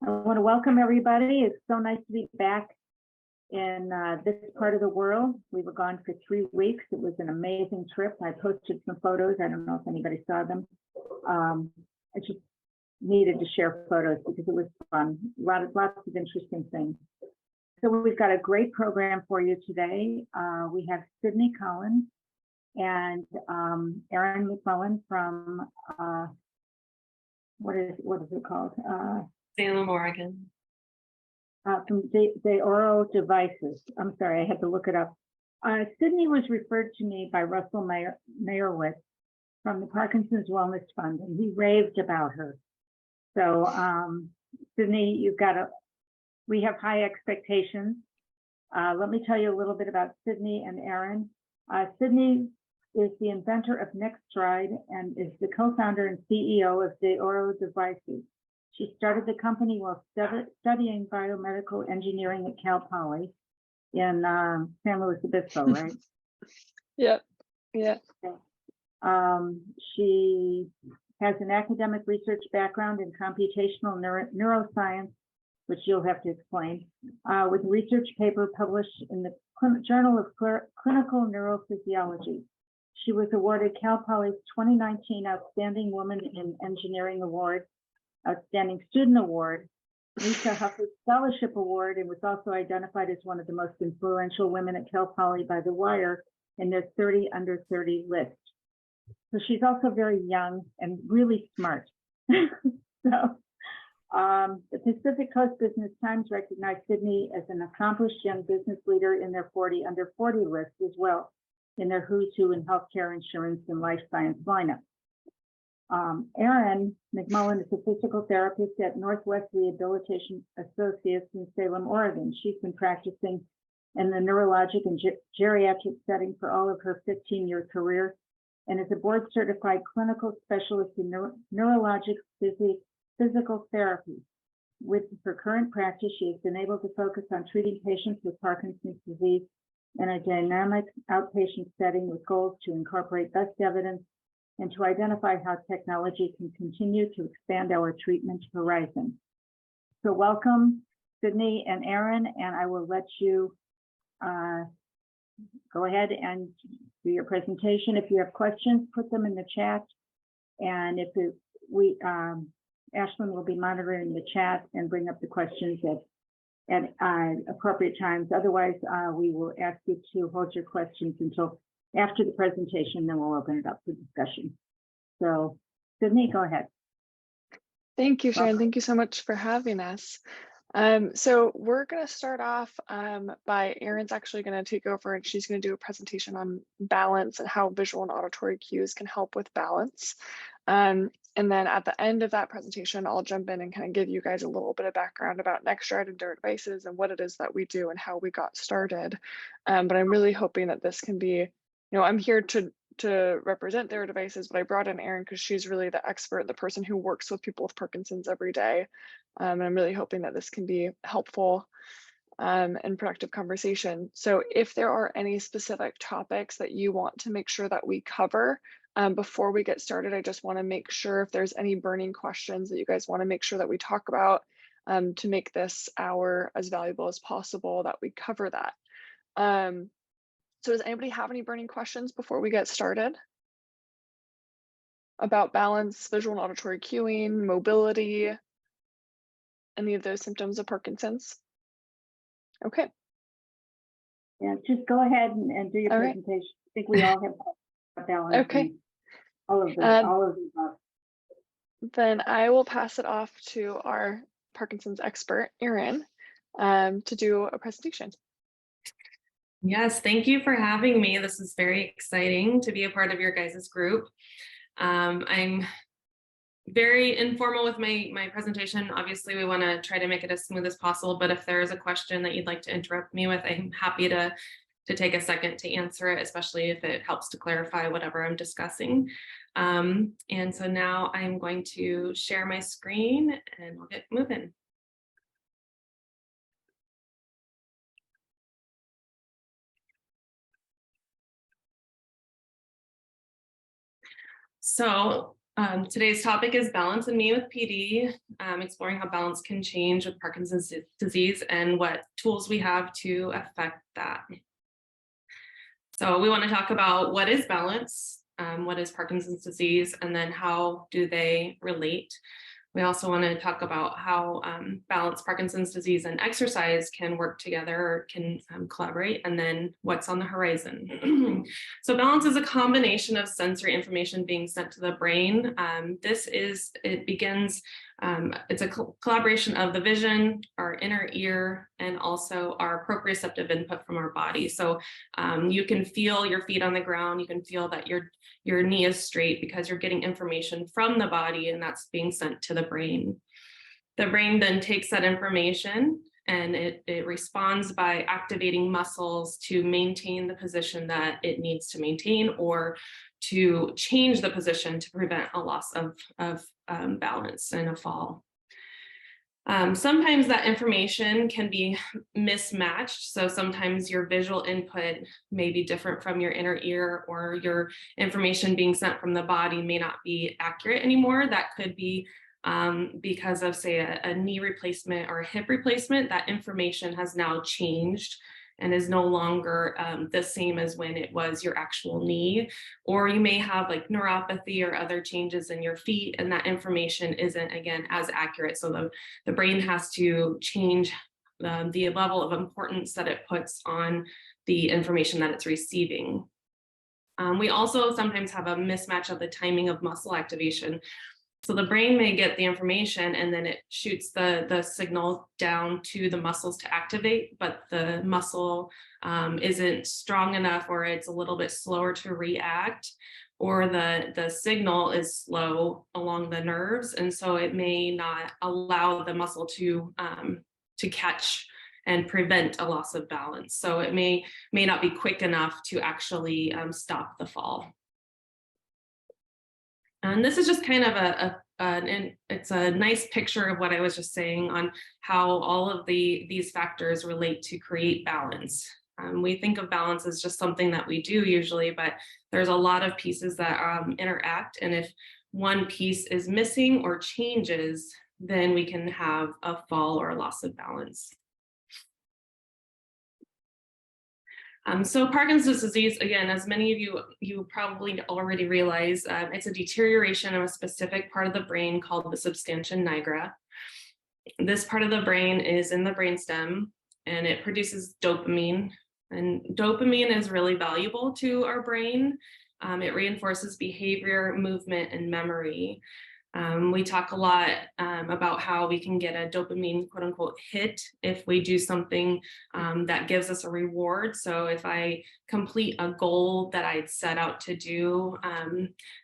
I want to welcome everybody. It's so nice to be back in this part of the world. We were gone for 3 weeks. It was an amazing trip. I posted some photos. I don't know if anybody saw them. I just needed to share photos because it was fun. Lots of interesting things. So we've got a great program for you today. We have Sydney Collins and Erin McMullen from what is it called? Salem, Oregon. From De Oro Devices. I'm sorry, I had to look it up. Sydney was referred to me by Russell Meyerowitz from the Parkinson's Wellness Fund, and he raved about her. So Sydney, we have high expectations. Let me tell you a little bit about Sydney and Erin. Sydney is the inventor of NextStride and is the co-founder and CEO of De Oro Devices. She started the company while studying biomedical engineering at Cal Poly in San Luis Obispo, right? Yep. Yeah. She has an academic research background in computational neuroscience, which you'll have to explain, with a research paper published in the Journal of Clinical Neurophysiology. She was awarded Cal Poly's 2019 Outstanding Woman in Engineering Award, Outstanding Student Award, Lisa Hufford Scholarship Award, and was also identified as one of the most influential women at Cal Poly by The Wire in their 30 under 30 list. So she's also very young and really smart. So the Pacific Coast Business Times recognized Sydney as an accomplished young business leader in their 40 under 40 list as well, in their who's who in healthcare, insurance, and life science lineup. Erin McMullen is a physical therapist at Northwest Rehabilitation Associates in Salem, Oregon. She's been practicing in the neurologic and geriatric setting for all of her 15-year career and is a board-certified clinical specialist in neurologic physical therapy. With her current practice, she has been able to focus on treating patients with Parkinson's disease in a dynamic outpatient setting with goals to incorporate best evidence and to identify how technology can continue to expand our treatment horizon. So welcome, Sydney and Erin, and I will let you go ahead and do your presentation. If you have questions, put them in the chat. And Ashlyn will be monitoring the chat and bring up the questions at appropriate times. Otherwise, we will ask you to hold your questions until after the presentation, then we'll open it up for discussion. So, Sydney, go ahead. Thank you, Sharon. Thank you so much for having us. So we're going to start off by Erin's actually going to take over, and she's going to do a presentation on balance and how visual and auditory cues can help with balance. And then at the end of that presentation, I'll jump in and kind of give you guys a little bit of background about NextStride and their devices and what it is that we do and how we got started. But I'm really hoping that this can be, I'm here to represent their devices, but I brought in Erin because she's really the expert, the person who works with people with Parkinson's every day. And I'm really hoping that this can be helpful and productive conversation. So if there are any specific topics that you want to make sure that we cover before we get started, I just want to make sure if there's any burning questions that you guys want to make sure that we talk about to make this hour as valuable as possible, that we cover that. So does anybody have any burning questions before we get started? About balance, visual and auditory cueing, mobility, any of those symptoms of Parkinson's? Okay. Yeah, just go ahead and do your All presentation. Right. I think we all have balance. Okay. All of them. Then I will pass it off to our Parkinson's expert, Erin, to do a presentation. Yes, thank you for having me. This is very exciting to be a part of your guys' group. I'm very informal with my presentation. Obviously, we want to try to make it as smooth as possible, but if there is a question that you'd like to interrupt me with, I'm happy to take a second to answer it, especially if it helps to clarify whatever I'm discussing. And so now I'm going to share my screen and we'll get moving. So Today's topic is Balance in Me with PD, exploring how balance can change with Parkinson's disease and what tools we have to affect that. So we want to talk about what is balance, what is Parkinson's disease, and then how do they relate. We also want to talk about how balance, Parkinson's disease, and exercise can work together or can collaborate, and then what's on the horizon. So balance is a combination of sensory information being sent to the brain. It begins, it's a collaboration of the vision, our inner ear, and also our proprioceptive input from our body. So you can feel your feet on the ground, you can feel that your knee is straight because you're getting information from the body and that's being sent to the brain. The brain then takes that information and it responds by activating muscles to maintain the position that it needs to maintain or to change the position to prevent a loss of balance and a fall. Sometimes that information can be mismatched. So sometimes your visual input may be different from your inner ear, or your information being sent from the body may not be accurate anymore. That could be because of, say, a knee replacement or a hip replacement. That information has now changed and is no longer the same as when it was your actual knee. Or you may have like neuropathy or other changes in your feet, and that information isn't, again, as accurate. So the brain has to change the level of importance that it puts on the information that it's receiving. We also sometimes have a mismatch of the timing of muscle activation. So the brain may get the information and then it shoots the signal down to the muscles to activate, but the muscle isn't strong enough, or it's a little bit slower to react, or the signal is slow along the nerves. And so it may not allow the muscle to catch and prevent a loss of balance. So it may not be quick enough to actually stop the fall. And this is just kind of it's a nice picture of what I was just saying on how all of these factors relate to create balance. We think of balance as just something that we do usually, but there's a lot of pieces that interact. And if one piece is missing or changes, then we can have a fall or a loss of balance. So Parkinson's disease, again, as many of you probably already realize, it's a deterioration of a specific part of the brain called the substantia nigra. This part of the brain is in the brainstem, and it produces dopamine. And dopamine is really valuable to our brain. It reinforces behavior, movement, and memory. We talk a lot about how we can get a dopamine, quote unquote, hit if we do something that gives us a reward. So if I complete a goal that I'd set out to do,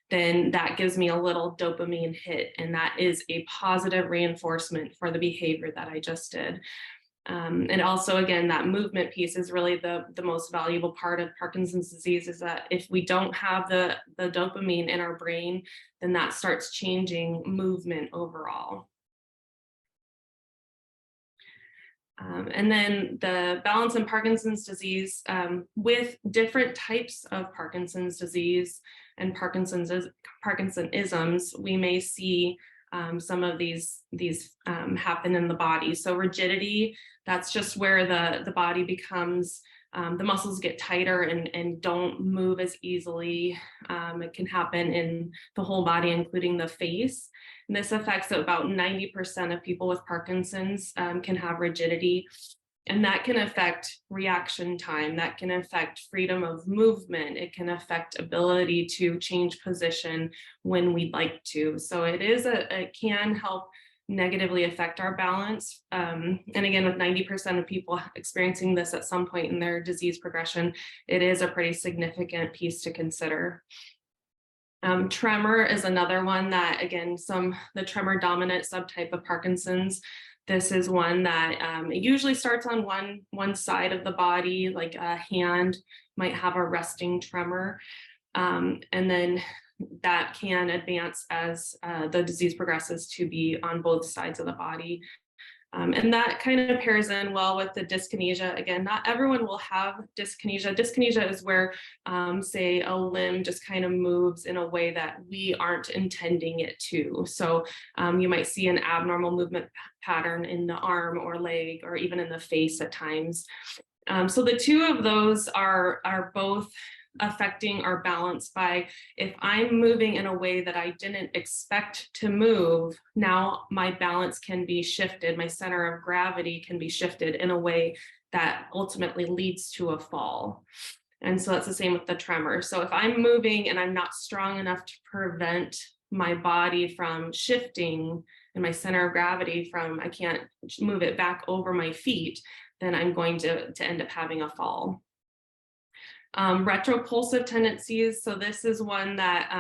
then that gives me a little dopamine hit. And that is a positive reinforcement for the behavior that I just did. And also, again, that movement piece is really the most valuable part of Parkinson's disease, is that if we don't have the dopamine in our brain, then that starts changing movement overall. And then the balance in Parkinson's disease, with different types of Parkinson's disease and Parkinsonisms, we may see some of these happen in the body. So rigidity, that's just where the body becomes, the muscles get tighter and don't move as easily. It can happen in the whole body, including the face. And this affects about 90% of people with Parkinson's can have rigidity. And that can affect reaction time, that can affect freedom of movement, it can affect ability to change position when we'd like to. So it can help negatively affect our balance. And again, with 90% of people experiencing this at some point in their disease progression, it is a pretty significant piece to consider. Tremor is another one that, again, the tremor dominant subtype of Parkinson's. This is one that it usually starts on one side of the body, like a hand might have a resting tremor. And then that can advance as the disease progresses to be on both sides of the body. And that kind of pairs in well with the dyskinesia. Again, not everyone will have dyskinesia. Dyskinesia is where, say, a limb just kind of moves in a way that we aren't intending it to. So you might see an abnormal movement pattern in the arm or leg, or even in the face at times. So the two of those are both affecting our balance by, if I'm moving in a way that I didn't expect to move, now my balance can be shifted, my center of gravity can be shifted in a way that ultimately leads to a fall. And so that's the same with the tremor. So if I'm moving and I'm not strong enough to prevent my body from shifting and my center of gravity from, I can't move it back over my feet, then I'm going to end up having a fall. Retropulsive tendencies. So this is one that,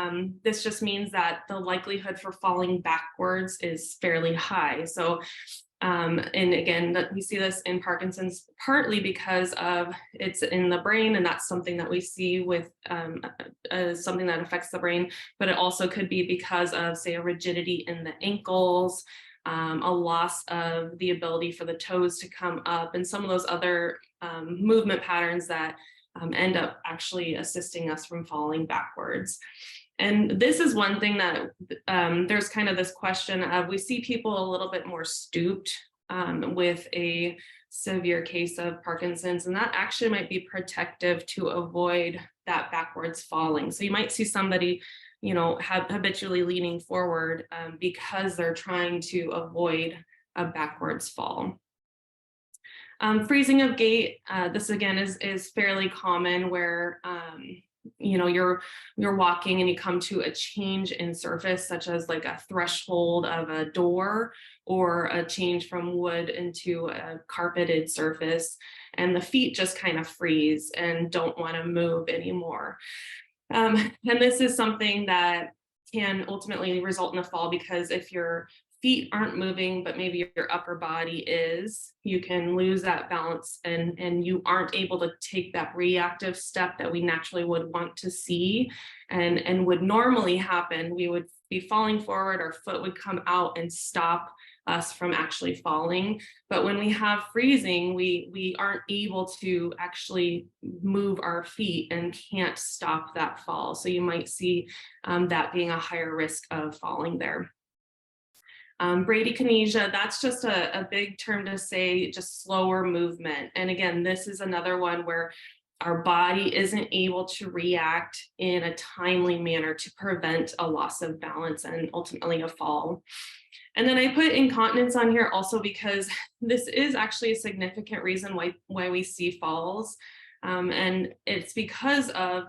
this just means that the likelihood for falling backwards is fairly high. So, and again, that we see this in Parkinson's partly because of it's in the brain, and that's something that we see with something that affects the brain, but it also could be because of, say, a rigidity in the ankles, a loss of the ability for the toes to come up, and some of those other movement patterns that end up actually assisting us from falling backwards. And this is one thing that there's kind of this question of, we see people a little bit more stooped with a severe case of Parkinson's, and that actually might be protective to avoid that backwards falling. So you might see somebody, you know, habitually leaning forward because they're trying to avoid a backwards fall. Freezing of gait, this again is fairly common, where you know, you're walking and you come to a change in surface, such as like a threshold of a door, or a change from wood into a carpeted surface, and the feet just kind of freeze and don't want to move anymore. And this is something that can ultimately result in a fall, because if your feet aren't moving, but maybe your upper body is, you can lose that balance, and you aren't able to take that reactive step that we naturally would want to see and would normally happen. We would be falling forward, our foot would come out and stop us from actually falling. But when we have freezing, we aren't able to actually move our feet and can't stop that fall. So you might see that being a higher risk of falling there. Bradykinesia, that's just a big term to say just slower movement. And again, this is another one where our body isn't able to react in a timely manner to prevent a loss of balance and ultimately a fall. And then I put incontinence on here also because this is actually a significant reason why we see falls. And it's because of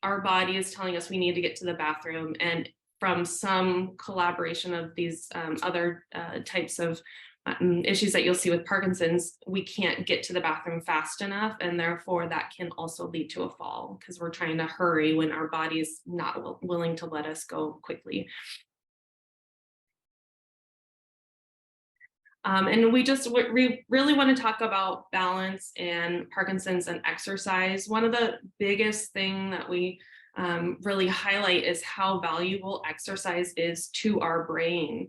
our body is telling us we need to get to the bathroom, and from some collaboration of these other types of issues that you'll see with Parkinson's, we can't get to the bathroom fast enough, and therefore that can also lead to a fall because we're trying to hurry when our body is not willing to let us go quickly. And we really want to talk about balance and Parkinson's and exercise. One of the biggest thing that we really highlight is how valuable exercise is to our brain.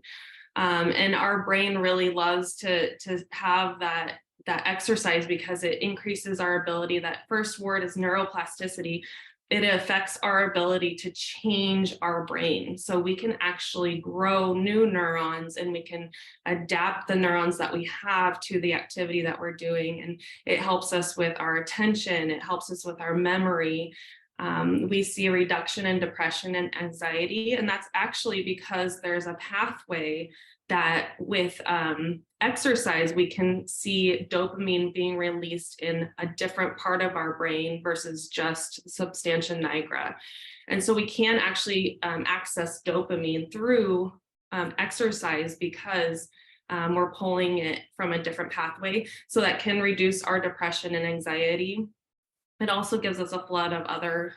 And our brain really loves to have that exercise because it increases our ability. That first word is neuroplasticity. It affects our ability to change our brain. So we can actually grow new neurons, and we can adapt the neurons that we have to the activity that we're doing. And it helps us with our attention. It helps us with our memory. We see a reduction in depression and anxiety, and that's actually because there's a pathway that with exercise, we can see dopamine being released in a different part of our brain versus just substantia nigra. And so we can actually access dopamine through exercise because we're pulling it from a different pathway. So that can reduce our depression and anxiety. It also gives us a flood of other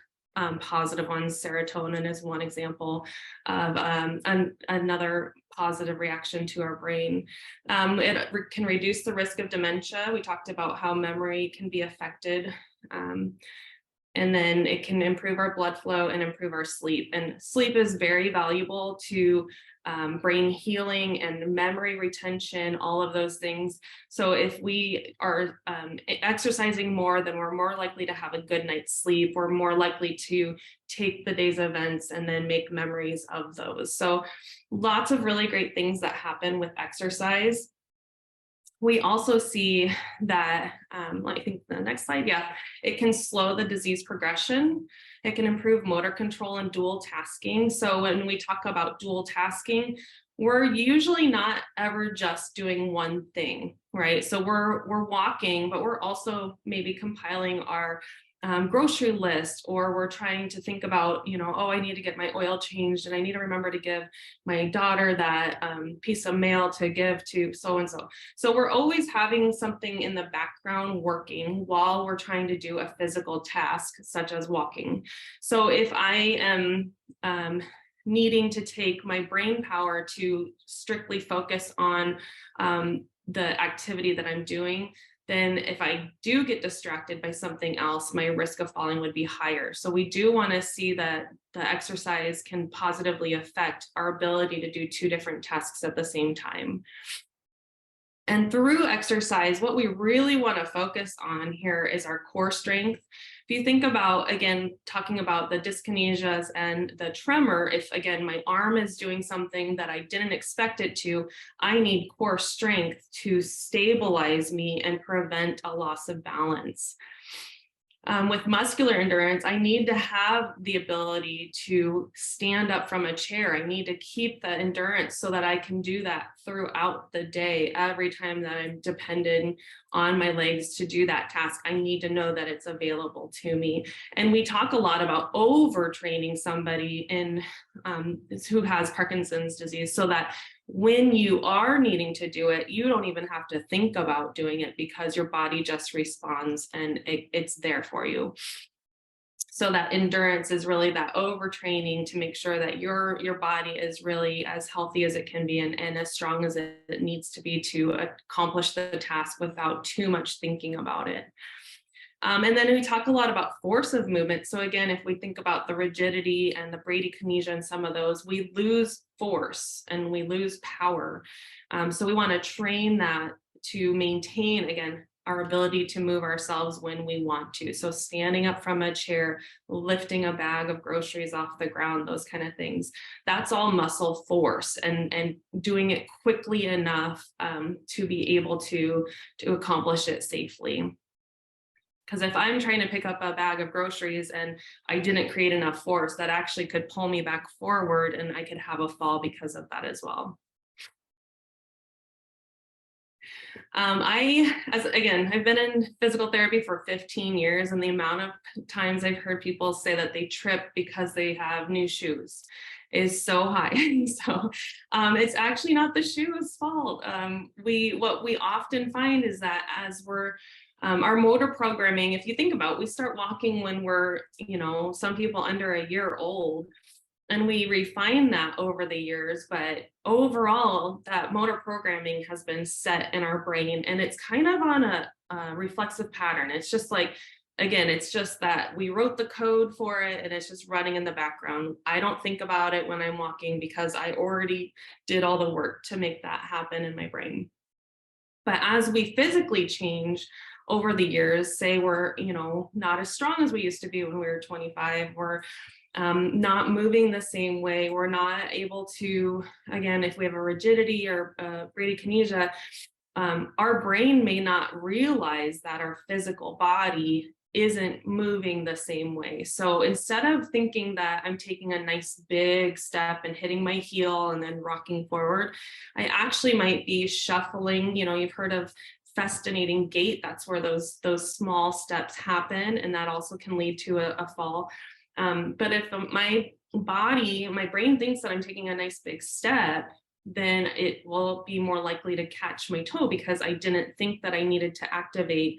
positive ones. Serotonin is one example of another positive reaction to our brain. It can reduce the risk of dementia. We talked about how memory can be affected. And then it can improve our blood flow and improve our sleep. And sleep is very valuable to brain healing and memory retention, all of those things. So if we are exercising more, then we're more likely to have a good night's sleep. We're more likely to take the day's events and then make memories of those. So lots of really great things that happen with exercise. We also see that, I think the next slide, yeah, it can slow the disease progression. It can improve motor control and dual tasking. So when we talk about dual tasking, we're usually not ever just doing one thing, right? So we're walking, but we're also maybe compiling our grocery list, or we're trying to think about, oh, I need to get my oil changed and I need to remember to give my daughter that piece of mail to give to so-and-so. So we're always having something in the background working while we're trying to do a physical task, such as walking. So if I am needing to take my brain power to strictly focus on the activity that I'm doing, then if I do get distracted by something else, my risk of falling would be higher. So we do want to see that the exercise can positively affect our ability to do two different tasks at the same time. And through exercise, what we really want to focus on here is our core strength. If you think about, again, talking about the dyskinesias and the tremor, if again, my arm is doing something that I didn't expect it to, I need core strength to stabilize me and prevent a loss of balance. With muscular endurance, I need to have the ability to stand up from a chair. I need to keep the endurance so that I can do that throughout the day. Every time that I'm dependent on my legs to do that task, I need to know that it's available to me. And we talk a lot about overtraining somebody who has Parkinson's disease, so that when you are needing to do it, you don't even have to think about doing it because your body just responds and it's there for you. So that endurance is really that overtraining to make sure that your body is really as healthy as it can be and as strong as it needs to be to accomplish the task without too much thinking about it. And then we talk a lot about force of movement. So again, if we think about the rigidity and the bradykinesia and some of those, we lose force and we lose power. So we want to train that to maintain, again, our ability to move ourselves when we want to. So standing up from a chair, lifting a bag of groceries off the ground, those kind of things. That's all muscle force and doing it quickly enough to be able to accomplish it safely. Because if I'm trying to pick up a bag of groceries and I didn't create enough force, that actually could pull me back forward and I could have a fall because of that as well. I've been in physical therapy for 15 years, and the amount of times I've heard people say that they trip because they have new shoes is so high. So it's actually not the shoe's fault. What we often find is that as we're our motor programming, if you think about, we start walking when we're, some people under a year old, and we refine that over the years. But overall, that motor programming has been set in our brain, and it's kind of on a reflexive pattern. It's just like, again, it's just that we wrote the code for it and it's just running in the background. I don't think about it when I'm walking because I already did all the work to make that happen in my brain. But as we physically change over the years, say we're, not as strong as we used to be when we were 25, we're not moving the same way, we're not able to, again, if we have a rigidity or bradykinesia, our brain may not realize that our physical body isn't moving the same way. So instead of thinking that I'm taking a nice big step and hitting my heel and then rocking forward, I actually might be shuffling. You've heard of festinating gait. That's where those small steps happen, and that also can lead to a fall. But if my brain thinks that I'm taking a nice big step, then it will be more likely to catch my toe because I didn't think that I needed to activate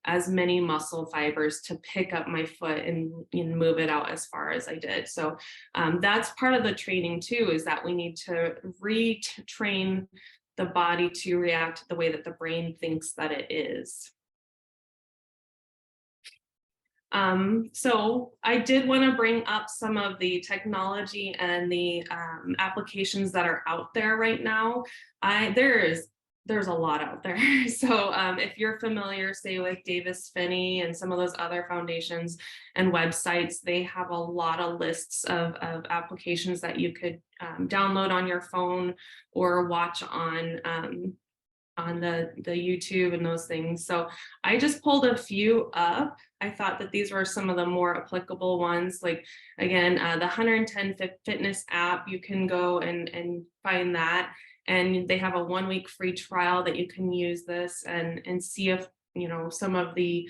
as many muscle fibers to pick up my foot and move it out as far as I did. So that's part of the training too, is that we need to retrain the body to react the way that the brain thinks that it is. So I did want to bring up some of the technology and the applications that are out there right now. There's a lot out there. So if you're familiar, say with Davis Phinney and some of those other foundations and websites, they have a lot of lists of applications that you could download on your phone or watch on the YouTube and those things. So I just pulled a few up. I thought that these were some of the more applicable ones. Like again, the 110 Fitness app, you can go and find that. And they have a 1-week free trial that you can use this and see if, you know, some of the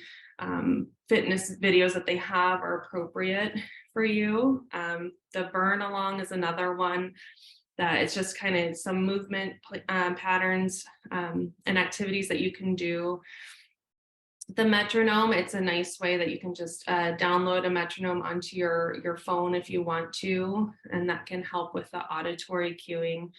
fitness videos that they have are appropriate for you. The Burn Along is another one that it's just kind of some movement patterns and activities that you can do. The metronome, it's a nice way that you can just download a metronome onto your phone if you want to, and that can help with the auditory cueing.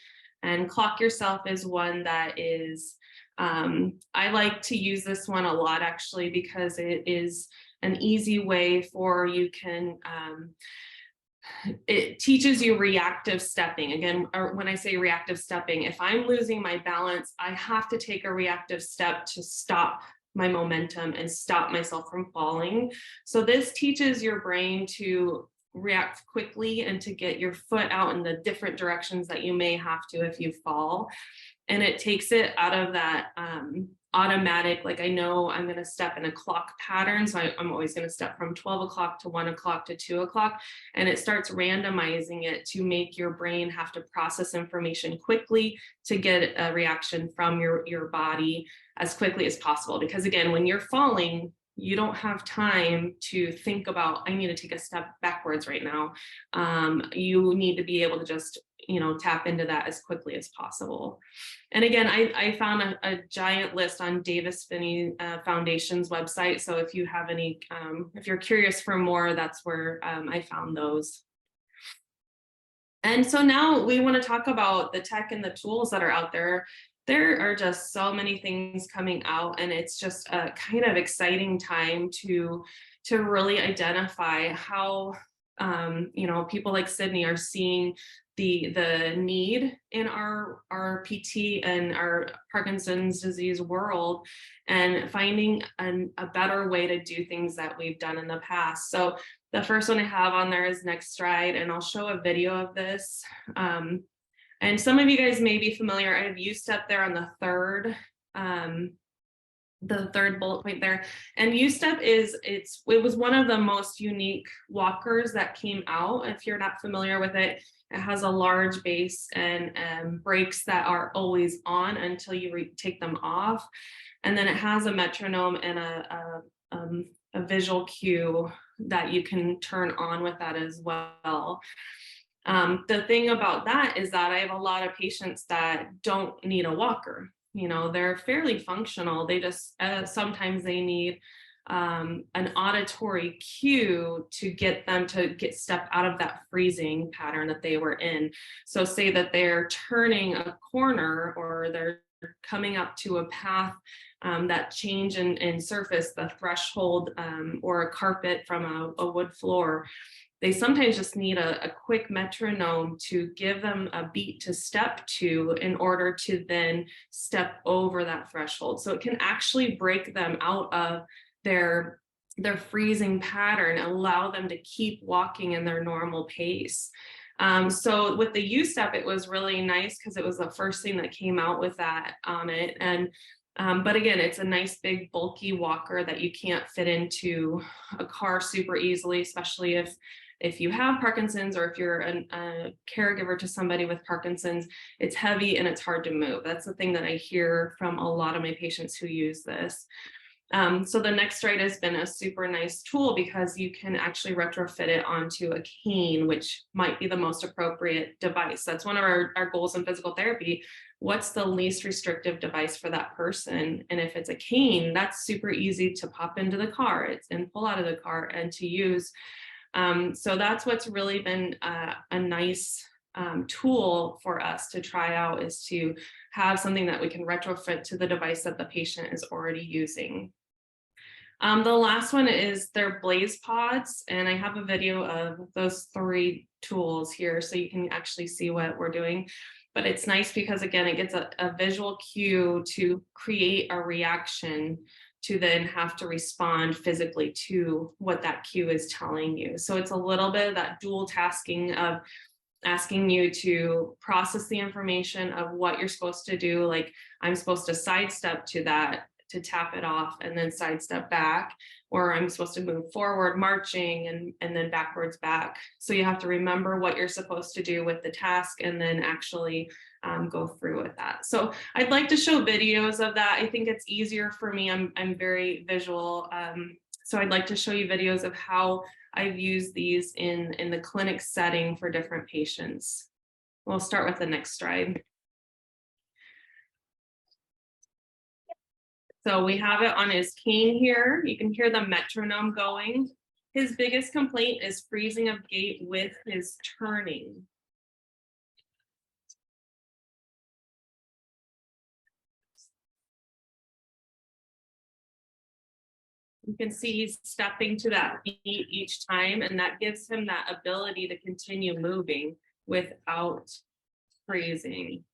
And Clock Yourself is one that is, I like to use this one a lot actually, because it is an easy way for you can, it teaches you reactive stepping. Again, or when I say reactive stepping, if I'm losing my balance, I have to take a reactive step to stop my momentum and stop myself from falling. So this teaches your brain to react quickly and to get your foot out in the different directions that you may have to if you fall. And it takes it out of that automatic, like I know I'm going to step in a clock pattern. So I'm always going to step from 12 o'clock to 1 o'clock to 2 o'clock. And it starts randomizing it to make your brain have to process information quickly to get a reaction from your body as quickly as possible. Because again, when you're falling, you don't have time to think about, I need to take a step backwards right now. You need to be able to just, you know, tap into that as quickly as possible. And again, I found a giant list on Davis Phinney Foundation's website. So if you have any, if you're curious for more, that's where I found those. And so now we want to talk about the tech and the tools that are out there. There are just so many things coming out, and it's just a kind of exciting time to really identify how you know, people like Sydney are seeing the need in our PT and our Parkinson's disease world, and finding a better way to do things that we've done in the past. So the first one I have on there is Next Stride, and I'll show a video of this. And some of you guys may be familiar. I have U-Step there on the third bullet point there. And U-Step it was one of the most unique walkers that came out. If you're not familiar with it, it has a large base and brakes that are always on until you take them off. And then it has a metronome and a visual cue that you can turn on with that as well. The thing about that is that I have a lot of patients that don't need a walker. You know, they're fairly functional. They just, sometimes they need an auditory cue to get them to step out of that freezing pattern that they were in. So say that they're turning a corner or they're coming up to a path, that change in surface, the threshold or a carpet from a wood floor. They sometimes just need a quick metronome to give them a beat to step to in order to then step over that threshold. So it can actually break them out of their freezing pattern, allow them to keep walking in their normal pace. So with the U-Step, it was really nice because it was the first thing that came out with that on it. And but again, it's a nice big bulky walker that you can't fit into a car super easily, especially if you have Parkinson's or if you're a caregiver to somebody with Parkinson's. It's heavy and it's hard to move. That's the thing that I hear from a lot of my patients who use this. So the Next Stride has been a super nice tool because you can actually retrofit it onto a cane, which might be the most appropriate device. That's one of our goals in physical therapy. What's the least restrictive device for that person? And if it's a cane, that's super easy to pop into the car and pull out of the car and to use. So that's what's really been a nice tool for us to try out, is to have something that we can retrofit to the device that the patient is already using. The last one is their Blaze Pods, and I have a video of those 3 tools here so you can actually see what we're doing. But it's nice because again, it gets a visual cue to create a reaction to then have to respond physically to what that cue is telling you. So it's a little bit of that dual tasking of asking you to process the information of what you're supposed to do. Like I'm supposed to sidestep to that, to tap it off and then sidestep back, or I'm supposed to move forward marching and then backwards back. So you have to remember what you're supposed to do with the task and then actually go through with that. So I'd like to show videos of that. I think it's easier for me. I'm very visual. So I'd like to show you videos of how I've used these in the clinic setting for different patients. We'll start with the next slide. So we have it on his cane here. You can hear the metronome going. His biggest complaint is freezing of gait with his turning. You can see he's stepping to that beat each time, and that gives him that ability to continue moving without freezing.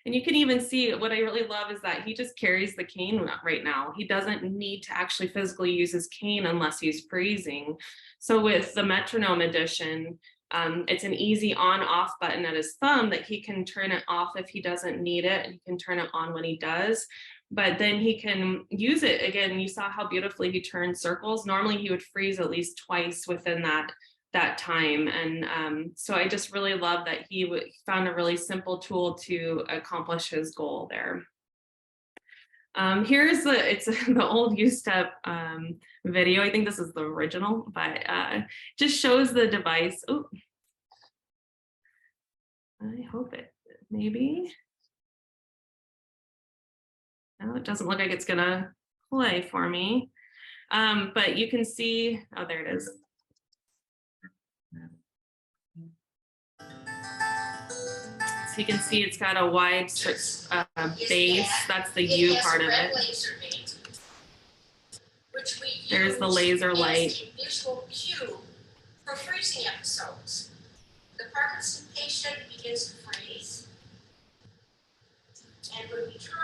And you can even see what I really love is that he just carries the cane right now. He doesn't need to actually physically use his cane unless he's freezing. So with the metronome edition, it's an easy on-off button at his thumb that he can turn it off if he doesn't need it, and he can turn it on when he does. But then he can use it again. You saw how beautifully he turned circles. Normally he would freeze at least twice within that time. And so I just really love that he found a really simple tool to accomplish his goal there. Here's it's the old U-Step video. I think this is the original, but just shows the device. Oh, I hope it maybe. No, it doesn't look like it's gonna play for me. But you can see, oh, there it is. So you can see it's got a wide base. That's the U part of it. There's the laser light. Visual cue for freezing episodes. The Parkinson patient begins to freeze. And when we turn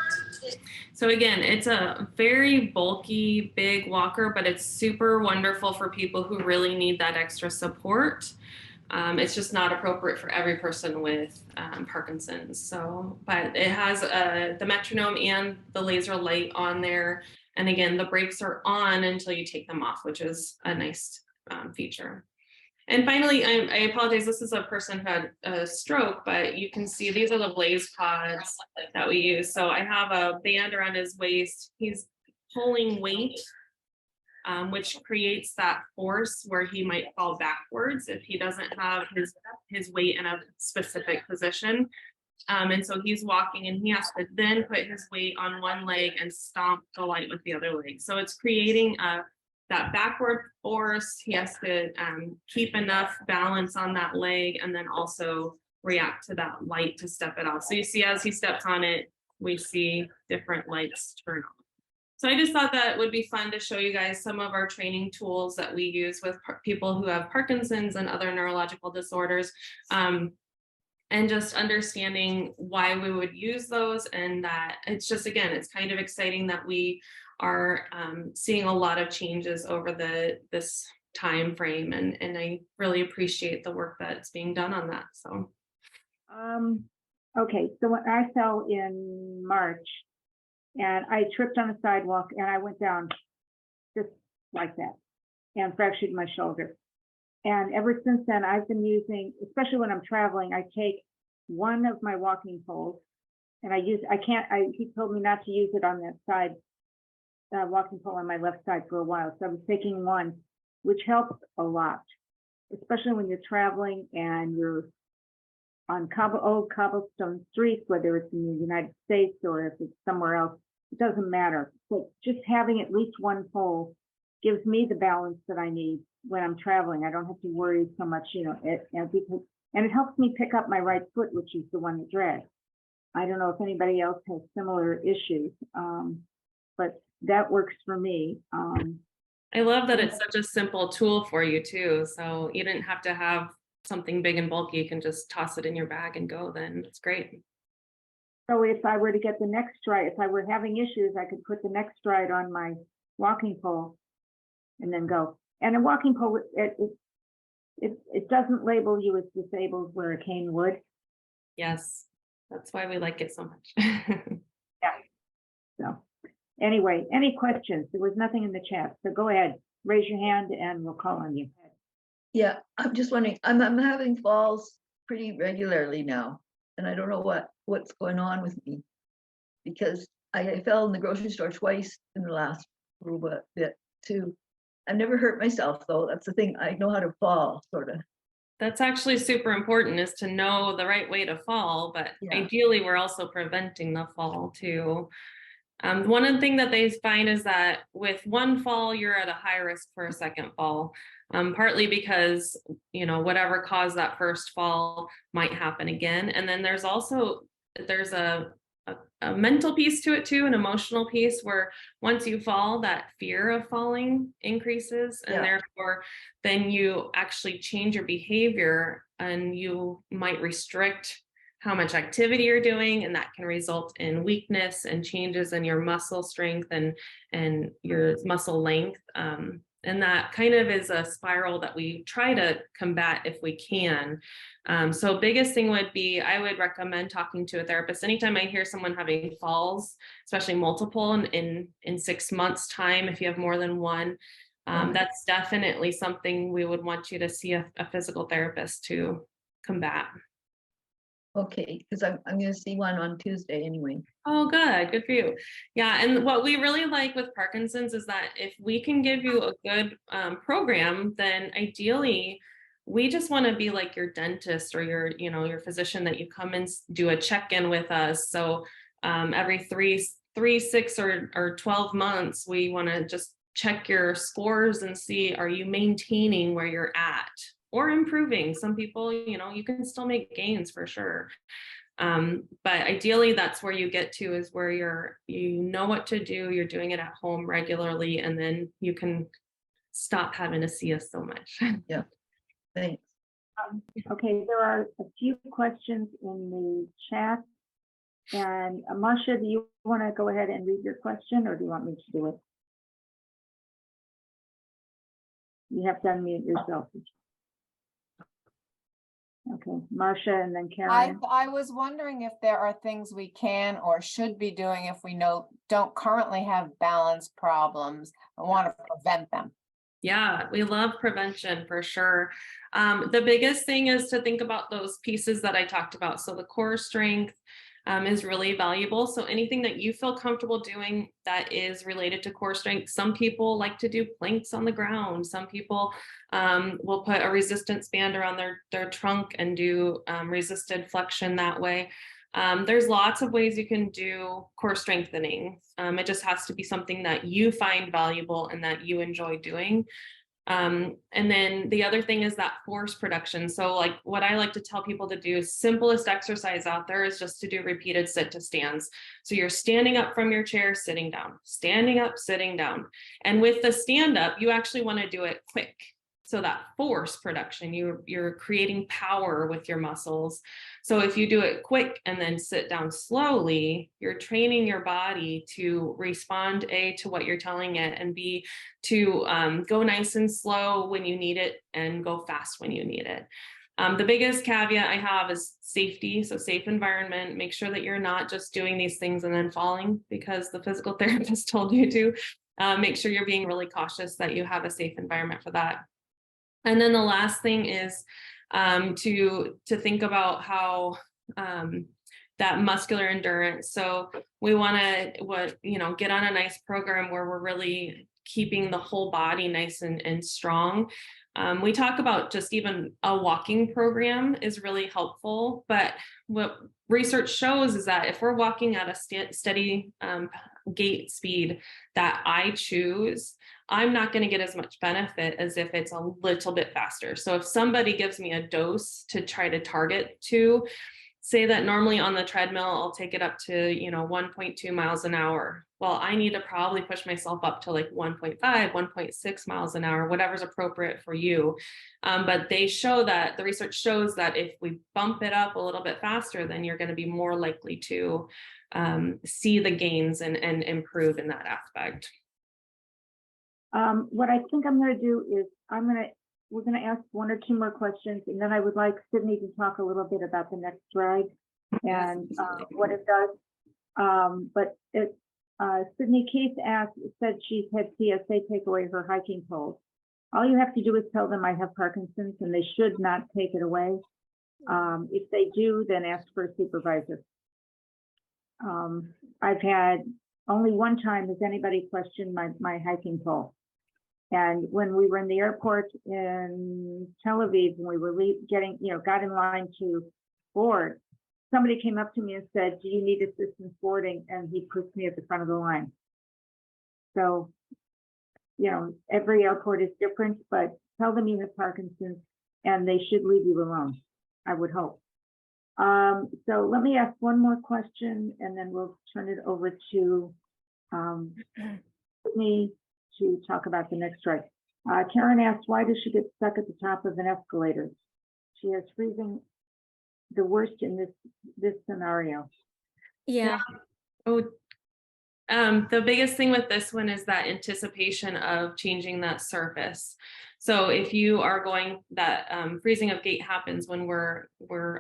so again, it's a very bulky, big walker, but it's super wonderful for people who really need that extra support. It's just not appropriate for every person with Parkinson's. So, but it has the metronome and the laser light on there. And again, the brakes are on until you take them off, which is a nice feature. And finally, I apologize, this is a person who had a stroke, but you can see these are the Blaze Pods that we use. So I have a band around his waist. He's pulling weight, which creates that force where he might fall backwards if he doesn't have his weight in a specific position. And so he's walking and he has to then put his weight on one leg and stomp the light with the other leg. So it's creating that backward force. He has to keep enough balance on that leg and then also react to that light to step it off. So you see as he steps on it, we see different lights turn on. So I just thought that would be fun to show you guys some of our training tools that we use with people who have Parkinson's and other neurological disorders. And just understanding why we would use those, and that it's just, again, it's kind of exciting that we are seeing a lot of changes over this time frame, and I really appreciate the work that's being done on that. So okay, so when I fell in March and I tripped on a sidewalk and I went down just like that and fractured my shoulder. And ever since then, I've been using, especially when I'm traveling, I take one of my walking poles and he told me not to use it on that side, walking pole on my left side for a while. So I was taking one, which helps a lot, especially when you're traveling and you're on old cobblestone streets, whether it's in the United States or if it's somewhere else, it doesn't matter. But just having at least one pole gives me the balance that I need when I'm traveling. I don't have to worry so much, and it helps me pick up my right foot, which is the one that drags. I don't know if anybody else has similar issues. but that works for me. I love that it's such a simple tool for you too. So you didn't have to have something big and bulky. You can just toss it in your bag and go then. It's great. So if I were to get the next stride, if I were having issues, I could put the next stride on my walking pole and then go. And a walking pole, it doesn't label you as disabled where a cane would. Yes, that's why we like it so much. So anyway, any questions? There was nothing in the chat, so go ahead, raise your hand and we'll call on you. Yeah, I'm just wondering, I'm having falls pretty regularly now, and I don't know what's going on with me. Because I fell in the grocery store twice in the last little bit too. I've never hurt myself though, that's the thing, I know how to fall, sort of. That's actually super important, is to know the right way to fall, but Yeah. ideally we're also preventing the fall too. One of the things that they find is that with one fall, you're at a high risk for a second fall, partly because, you know, whatever caused that first fall might happen again. And then there's a mental piece to it too, an emotional piece, where once you fall, that fear of falling increases, and Yeah. therefore then you actually change your behavior, and you might restrict how much activity you're doing, and that can result in weakness and changes in your muscle strength and your muscle length. And that kind of is a spiral that we try to combat if we can. So biggest thing would be, I would recommend talking to a therapist. Anytime I hear someone having falls, especially multiple in 6 months time, if you have more than one, that's definitely something we would want you to see a physical therapist to combat. Okay, because I'm gonna see one on Tuesday anyway. Oh, good for you. Yeah, and what we really like with Parkinson's is that if we can give you a good program, then ideally we just want to be like your dentist or your physician, that you come and do a check-in with us. So every three, 6 or 12 months, we want to just check your scores and see, are you maintaining where you're at or improving? Some people, you can still make gains for sure. But ideally that's where you get to, is where you know what to do, you're doing it at home regularly, and then you can stop having to see us so much. Yeah, thanks. Okay, there are a few questions in the chat. And Marcia, do you want to go ahead and read your question, or do you want me to do it? You have to unmute yourself. Okay, Marcia and then Karen. I was wondering if there are things we can or should be doing if we don't currently have balance problems and want to prevent them. Yeah, we love prevention for sure. The biggest thing is to think about those pieces that I talked about. So the core strength is really valuable. So anything that you feel comfortable doing that is related to core strength. Some people like to do planks on the ground. Some people will put a resistance band around their trunk and do resisted flexion that way. There's lots of ways you can do core strengthening. It just has to be something that you find valuable and that you enjoy doing. And then the other thing is that force production. So like what I like to tell people to do, simplest exercise out there, is just to do repeated sit to stands. So you're standing up from your chair, sitting down, standing up, sitting down. And with the stand up, you actually want to do it quick. So that force production, you're creating power with your muscles. So if you do it quick and then sit down slowly, you're training your body to respond, A, to what you're telling it, and B, to go nice and slow when you need it and go fast when you need it. The biggest caveat I have is safety. So safe environment, make sure that you're not just doing these things and then falling because the physical therapist told you to. Make sure you're being really cautious that you have a safe environment for that. And then the last thing is to think about how that muscular endurance. So we want to get on a nice program where we're really keeping the whole body nice and strong. We talk about just even a walking program is really helpful, but what research shows is that if we're walking at a steady gait speed that I choose, I'm not going to get as much benefit as if it's a little bit faster. So if somebody gives me a dose to try to target to, say that normally on the treadmill, I'll take it up to, 1.2 miles an hour. Well, I need to probably push myself up to like 1.5, 1.6 miles an hour, whatever's appropriate for you. But they show that the research shows that if we bump it up a little bit faster, then you're going to be more likely to see the gains and improve in that aspect. What I think I'm going to do is we're going to ask one or two more questions, and then I would like Sydney to talk a little bit about the next stride and what it does. Sydney Keith said she's had TSA take away her hiking poles. All you have to do is tell them I have Parkinson's, and they should not take it away. If they do, then ask for a supervisor. I've had only one time has anybody questioned my hiking pole. And when we were in the airport in Tel Aviv, when we were got in line to board, somebody came up to me and said, "Do you need assistance boarding?" And he pushed me at the front of the line. So, every airport is different, but tell them you have Parkinson's and they should leave you alone, I would hope. So let me ask one more question and then we'll turn it over to me to talk about the next strike. Karen asked, why does she get stuck at the top of an escalator? She has freezing the worst in this scenario. Yeah. The biggest thing with this one is that anticipation of changing that surface. So if you are going, that freezing of gait happens when we're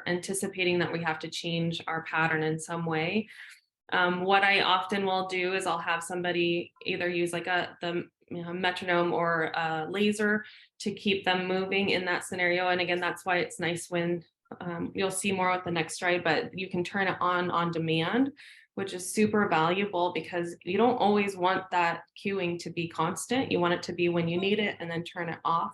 anticipating that we have to change our pattern in some way. What I often will do is I'll have somebody either use like the metronome or a laser to keep them moving in that scenario. And again, that's why it's nice when you'll see more with the next stride, but you can turn it on demand, which is super valuable because you don't always want that cueing to be constant. You want it to be when you need it and then turn it off.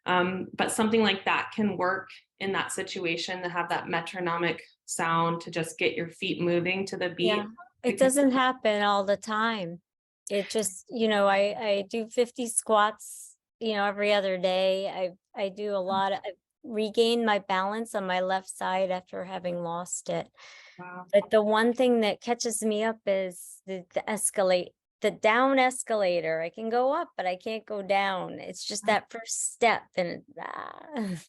But something like that can work in that situation, to have that metronomic sound to just get your feet moving to the beat. Yeah, it doesn't happen all the time. It just, I do 50 squats, every other day. I do a lot. I've regained my balance on my left side after having lost it. Wow. But the one thing that catches me up is the down escalator. I can go up, but I can't go down. It's just that first step, and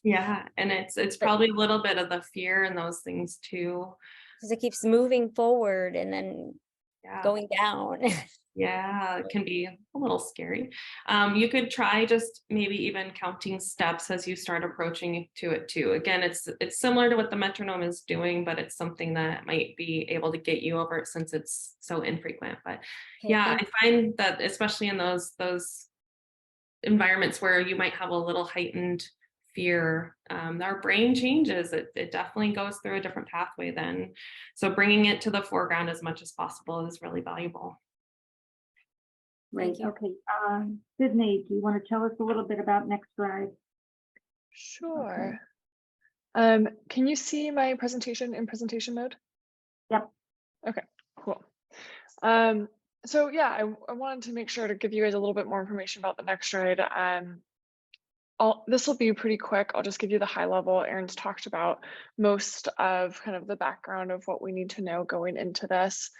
Yeah, and it's probably a little bit of the fear and those things too. because it keeps moving forward and then going down. Yeah, it can be a little scary. You could try just maybe even counting steps as you start approaching to it too. Again, it's similar to what the metronome is doing, but it's something that might be able to get you over it since it's so infrequent. But yeah, I find that especially in those environments where you might have a little heightened fear, our brain changes. It definitely goes through a different pathway then. So bringing it to the foreground as much as possible is really valuable. Right. Okay. Sydney, do you want to tell us a little bit about Next Stride? Sure. Can you see my presentation in presentation mode? Yep. Okay, cool. So yeah, I wanted to make sure to give you guys a little bit more information about the Next Stride. This will be pretty quick. I'll just give you the high level. Erin's talked about most of kind of the background of what we need to know going into this.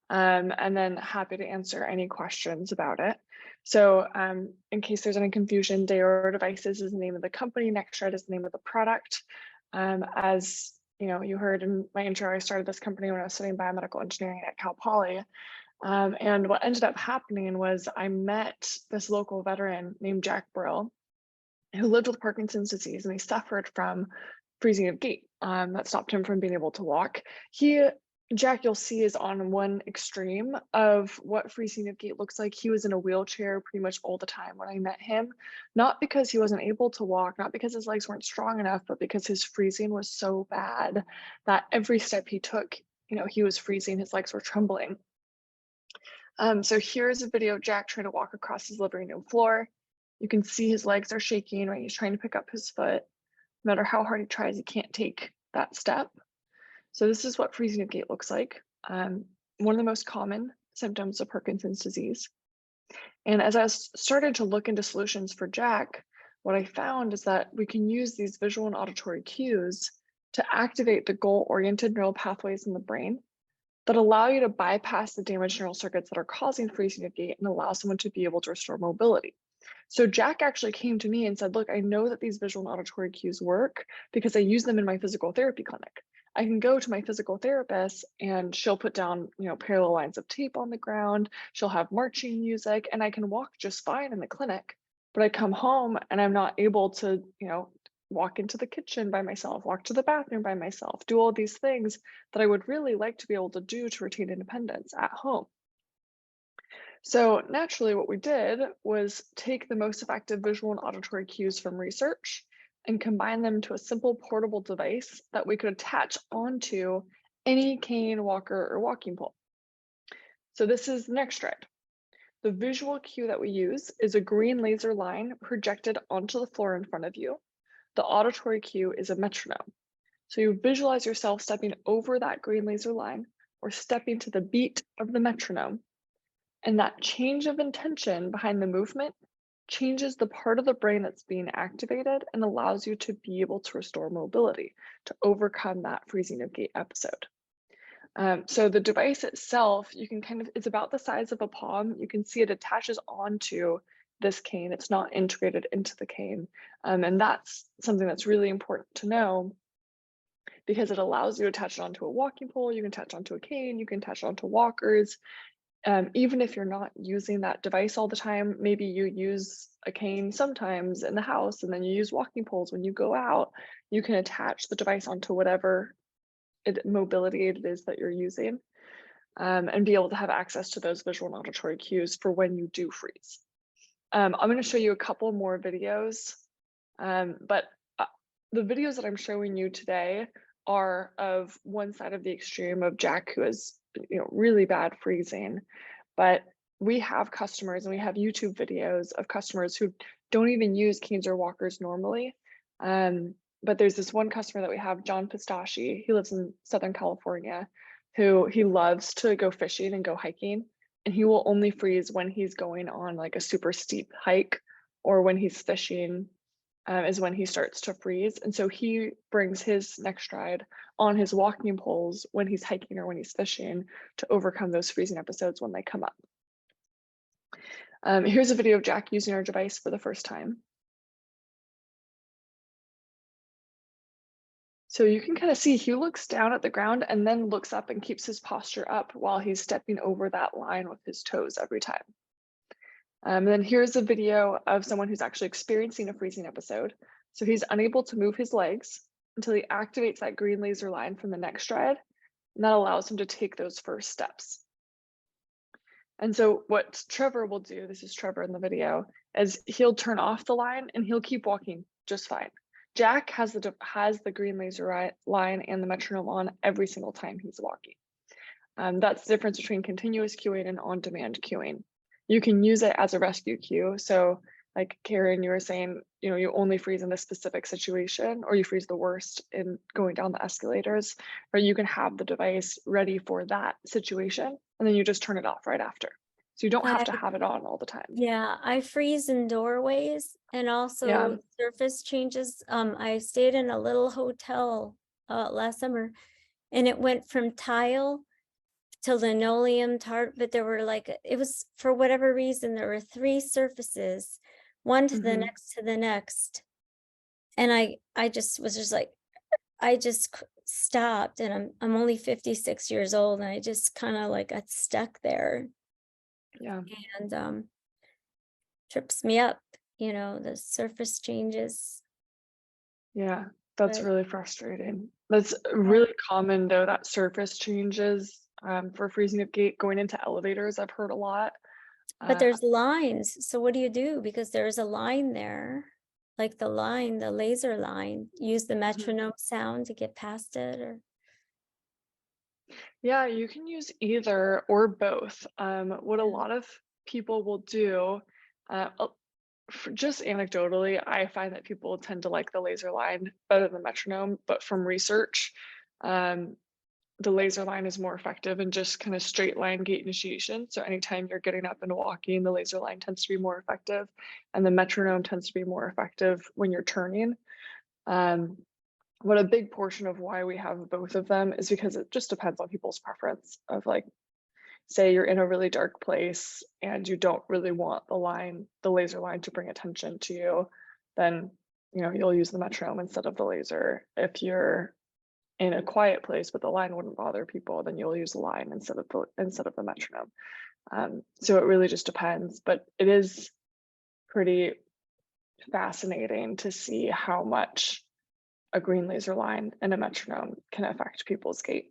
And then happy to answer any questions about it. So in case there's any confusion, Deora Devices is the name of the company, Next Stride is the name of the product. As you heard in my intro, I started this company when I was studying biomedical engineering at Cal Poly. And what ended up happening was I met this local veteran named Jack Brill, who lived with Parkinson's disease, and he suffered from freezing of gait that stopped him from being able to walk. Jack, you'll see, is on one extreme of what freezing of gait looks like. He was in a wheelchair pretty much all the time when I met him, not because he wasn't able to walk, not because his legs weren't strong enough, but because his freezing was so bad that every step he took, he was freezing, his legs were trembling. So here's a video of Jack trying to walk across his living room floor. You can see his legs are shaking when he's trying to pick up his foot. No matter how hard he tries, he can't take that step. So this is what freezing of gait looks like. One of the most common symptoms of Parkinson's disease. And as I started to look into solutions for Jack, what I found is that we can use these visual and auditory cues to activate the goal-oriented neural pathways in the brain that allow you to bypass the damaged neural circuits that are causing freezing of gait and allow someone to be able to restore mobility. So Jack actually came to me and said, look, I know that these visual and auditory cues work because I use them in my physical therapy clinic. I can go to my physical therapist and she'll put down, parallel lines of tape on the ground. She'll have marching music and I can walk just fine in the clinic. But I come home and I'm not able to, walk into the kitchen by myself, walk to the bathroom by myself, do all these things that I would really like to be able to do to retain independence at home. So naturally, what we did was take the most effective visual and auditory cues from research and combine them to a simple portable device that we could attach onto any cane, walker, or walking pole. So this is the NextStride. The visual cue that we use is a green laser line projected onto the floor in front of you. The auditory cue is a metronome. So you visualize yourself stepping over that green laser line or stepping to the beat of the metronome. And that change of intention behind the movement changes the part of the brain that's being activated and allows you to be able to restore mobility, to overcome that freezing of gait episode. So the device itself, it's about the size of a palm. You can see it attaches onto this cane. It's not integrated into the cane. And that's something that's really important to know because it allows you to attach it onto a walking pole, you can attach onto a cane, you can attach it onto walkers. Even if you're not using that device all the time, maybe you use a cane sometimes in the house and then you use walking poles when you go out, you can attach the device onto whatever mobility aid it is that you're using and be able to have access to those visual and auditory cues for when you do freeze. I'm going to show you a couple more videos, but the videos that I'm showing you today are of one side of the extreme of Jack, who has really bad freezing, but we have customers and we have YouTube videos of customers who don't even use canes or walkers normally. But there's this one customer that we have, John Pistachi. He lives in Southern California, who he loves to go fishing and go hiking. And he will only freeze when he's going on like a super steep hike or when he's fishing is when he starts to freeze. And so he brings his NextStride on his walking poles when he's hiking or when he's fishing to overcome those freezing episodes when they come up. Here's a video of Jack using our device for the first time. So you can kind of see he looks down at the ground and then looks up and keeps his posture up while he's stepping over that line with his toes every time. And then here's a video of someone who's actually experiencing a freezing episode. So he's unable to move his legs until he activates that green laser line from the NextStride, and that allows him to take those first steps. And so what Trevor will do, this is Trevor in the video, is he'll turn off the line and he'll keep walking just fine. Jack has the green laser line and the metronome on every single time he's walking. That's the difference between continuous cueing and on-demand cueing. You can use it as a rescue cue. So like Karen, you were saying, you only freeze in a specific situation or you freeze the worst in going down the escalators, or you can have the device ready for that situation and then you just turn it off right after. So you don't have to have it on all the time. Yeah, I freeze in doorways and also surface changes. I stayed in a little hotel last summer and it went from tile to linoleum tart, but there were it was for whatever reason, there were 3 surfaces, one to the next to the next. And I just was like, I just stopped, and I'm only 56 years old and I just kind of got stuck there. Yeah. And trips me up, the surface changes. Yeah, that's really frustrating. That's really common though, that surface changes for freezing of gait going into elevators. I've heard a lot. But there's lines. So what do you do? Because there's a line there, like the laser line, use the metronome sound to get past it, or? Yeah, you can use either or both. What a lot of people will do, just anecdotally, I find that people tend to like the laser line better than metronome, but from research, the laser line is more effective in just kind of straight line gait initiation. So anytime you're getting up and walking, the laser line tends to be more effective, and the metronome tends to be more effective when you're turning. But a big portion of why we have both of them is because it just depends on people's preference of like, say you're in a really dark place and you don't really want the laser line to bring attention to you, then you'll use the metronome instead of the laser. If you're in a quiet place but the line wouldn't bother people, then you'll use the line instead of the metronome. So it really just depends, but it is pretty fascinating to see how much a green laser line and a metronome can affect people's gait.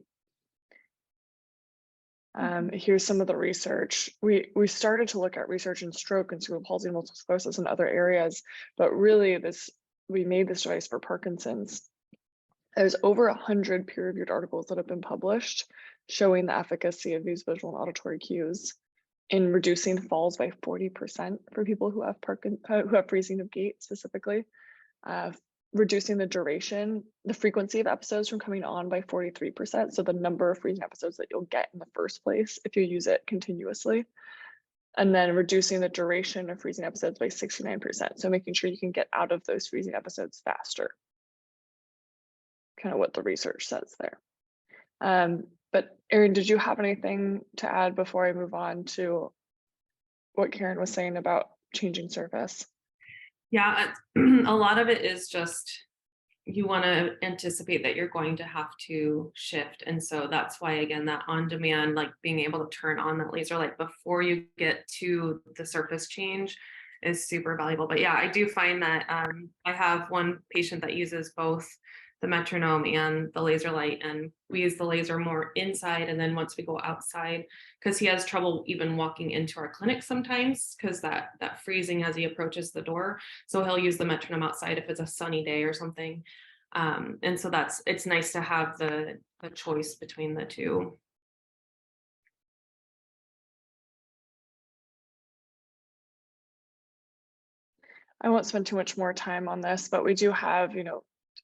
Here's some of the research. We started to look at research in stroke and cerebral palsy and multiple sclerosis and other areas, but really we made this device for Parkinson's. There's over 100 peer-reviewed articles that have been published showing the efficacy of these visual and auditory cues in reducing falls by 40% for people who have freezing of gait specifically, reducing the frequency of episodes from coming on by 43%. So the number of freezing episodes that you'll get in the first place if you use it continuously. And then reducing the duration of freezing episodes by 69%. So making sure you can get out of those freezing episodes faster. Kind of what the research says there. But Erin, did you have anything to add before I move on to what Karen was saying about changing surface? Yeah, a lot of it is just you want to anticipate that you're going to have to shift. And so that's why, again, that on demand, like being able to turn on that laser light before you get to the surface change is super valuable. But yeah, I do find that I have one patient that uses both the metronome and the laser light, and we use the laser more inside, and then once we go outside, because he has trouble even walking into our clinic sometimes because that freezing as he approaches the door, so he'll use the metronome outside if it's a sunny day or something. And so it's nice to have the choice between the two. I won't spend too much more time on this, but we do have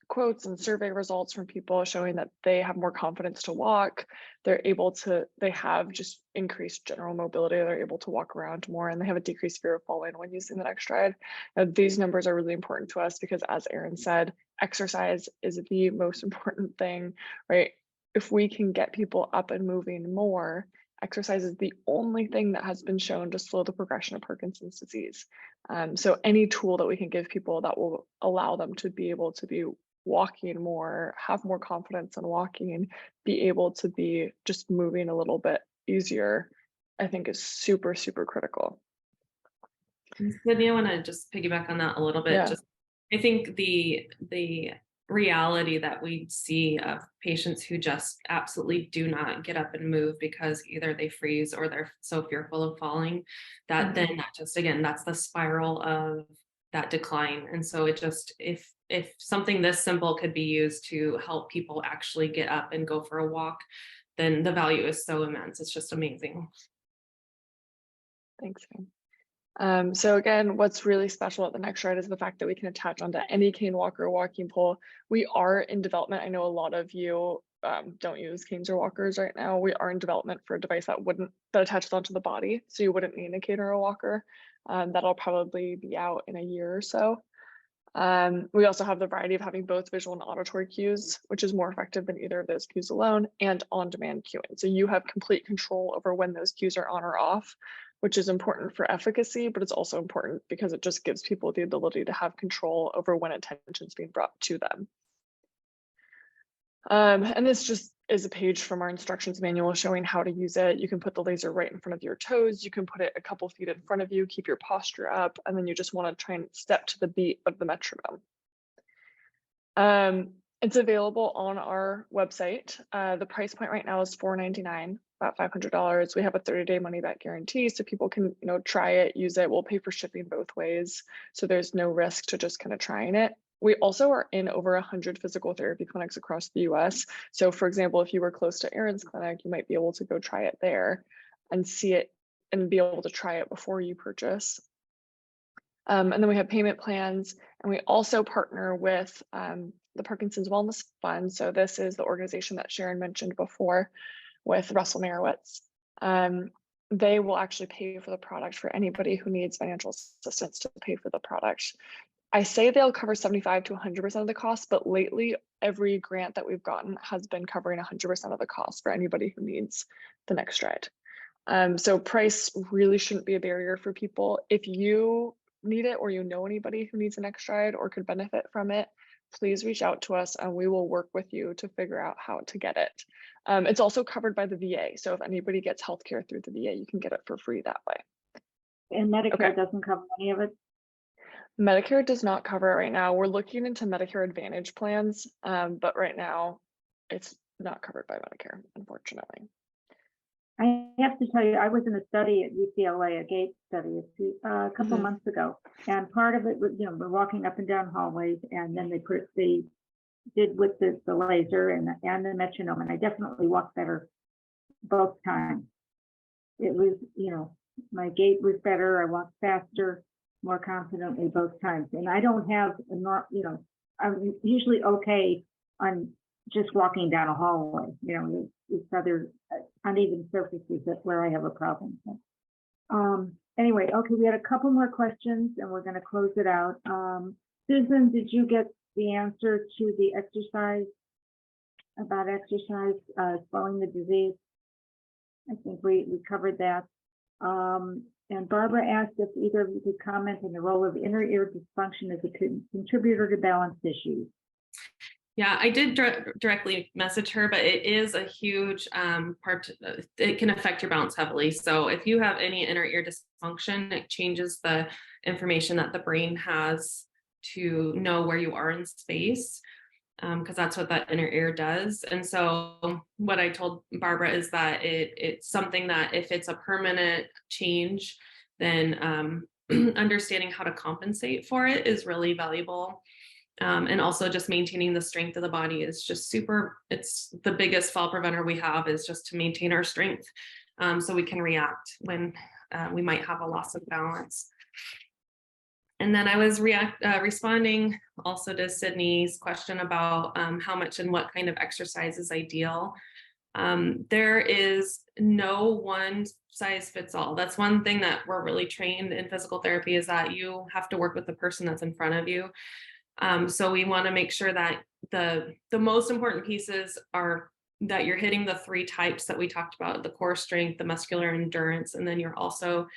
quotes and survey results from people showing that they have more confidence to walk. They have just increased general mobility. They're able to walk around more, and they have a decreased fear of falling when using the NextStride. Now, these numbers are really important to us because, as Erin said, exercise is the most important thing, right? If we can get people up and moving more, exercise is the only thing that has been shown to slow the progression of Parkinson's disease. So any tool that we can give people that will allow them to be able to be walking more, have more confidence in walking, be able to be just moving a little bit easier, I think is super, super critical. Sydney, I want to just piggyback on that a little bit. Yeah. I think the reality that we see of patients who just absolutely do not get up and move because either they freeze or they're so fearful of falling, that then that just, again, that's the spiral of that decline. And so it just, if something this simple could be used to help people actually get up and go for a walk, then the value is so immense. It's just amazing. Thanks, Erin. So again, what's really special at the NextStride is the fact that we can attach onto any cane walker or walking pole. We are in development. I know a lot of you don't use canes or walkers right now. We are in development for a device that attaches onto the body, so you wouldn't need a cane or a walker. That'll probably be out in a year or so. We also have the variety of having both visual and auditory cues, which is more effective than either of those cues alone, and on-demand cueing. So you have complete control over when those cues are on or off, which is important for efficacy, but it's also important because it just gives people the ability to have control over when attention is being brought to them. And this just is a page from our instructions manual showing how to use it. You can put the laser right in front of your toes. You can put it a couple feet in front of you, keep your posture up, and then you just want to try and step to the beat of the metronome. It's available on our website. The price point right now is $499, about $500. We have a 30-day money-back guarantee, so people can try it, use it. We'll pay for shipping both ways, so there's no risk to just kind of trying it. We also are in over 100 physical therapy clinics across the US. So for example, if you were close to Erin's clinic, you might be able to go try it there and see it and be able to try it before you purchase. And then we have payment plans, and we also partner with the Parkinson's Wellness Fund. So this is the organization that Sharon mentioned before with Russell Merowitz. They will actually pay for the product for anybody who needs financial assistance to pay for the product. I say they'll cover 75 to 100% of the cost, but lately every grant that we've gotten has been covering 100% of the cost for anybody who needs the next stride. So price really shouldn't be a barrier for people. If you need it or you know anybody who needs an next stride or could benefit from it, please reach out to us and we will work with you to figure out how to get it. It's also covered by the VA. So if anybody gets healthcare through the VA, you can get it for free that way. And Medicare Okay. doesn't cover any of it? Medicare does not cover it right now. We're looking into Medicare Advantage plans, but right now it's not covered by Medicare, unfortunately. I have to tell you, I was in a study at UCLA, a GATE study a couple Mhm. months ago. And part of it was, you know, we're walking up and down hallways and then they did with the laser and the metronome. And I definitely walked better both times. It was, you know, my gait was better. I walked faster, more confidently both times. And I don't have, you know, I'm usually okay on just walking down a hallway. You know, it's other uneven surfaces that's where I have a problem. Anyway, okay, we had a couple more questions and we're going to close it out. Susan, did you get the answer to the exercise, about exercise slowing the disease? I think we covered that. And Barbara asked if either of you could comment on the role of inner ear dysfunction as a contributor to balance issues. Yeah, I did directly message her, but it is a huge part. It can affect your balance heavily. So if you have any inner ear dysfunction, it changes the information that the brain has to know where you are in space, because that's what that inner ear does. And so what I told Barbara is that it's something that if it's a permanent change, then understanding how to compensate for it is really valuable. And also just maintaining the strength of the body is just super, it's the biggest fall preventer we have, is just to maintain our strength so we can react when we might have a loss of balance. And then I was responding also to Sydney's question about how much and what kind of exercise is ideal. There is no one size fits all. That's one thing that we're really trained in physical therapy, is that you have to work with the person that's in front of you. So we want to make sure that the most important pieces are that you're hitting the 3 types that we talked about: the core strength, the muscular endurance, and then you're also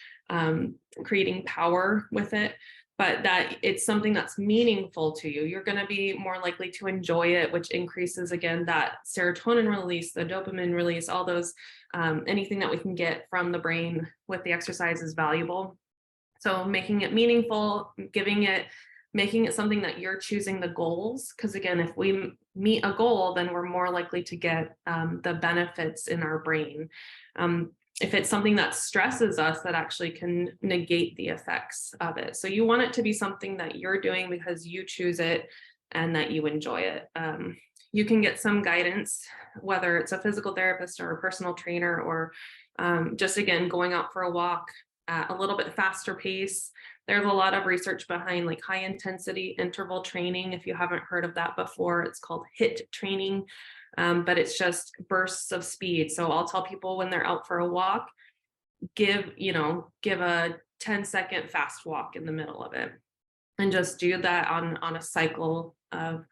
creating power with it, but that it's something that's meaningful to you. You're going to be more likely to enjoy it, which increases, again, that serotonin release, the dopamine release, all those, anything that we can get from the brain with the exercise is valuable. So making it meaningful, making it something that you're choosing the goals. Because again, if we meet a goal, then we're more likely to get the benefits in our brain. If it's something that stresses us, that actually can negate the effects of it. So you want it to be something that you're doing because you choose it and that you enjoy it. You can get some guidance, whether it's a physical therapist or a personal trainer, or just, again, going out for a walk at a little bit faster pace. There's a lot of research behind like high intensity interval training. If you haven't heard of that before, it's called HIIT training, but it's just bursts of speed. So I'll tell people when they're out for a walk, give a 10-second fast walk in the middle of it, and just do that on a cycle of,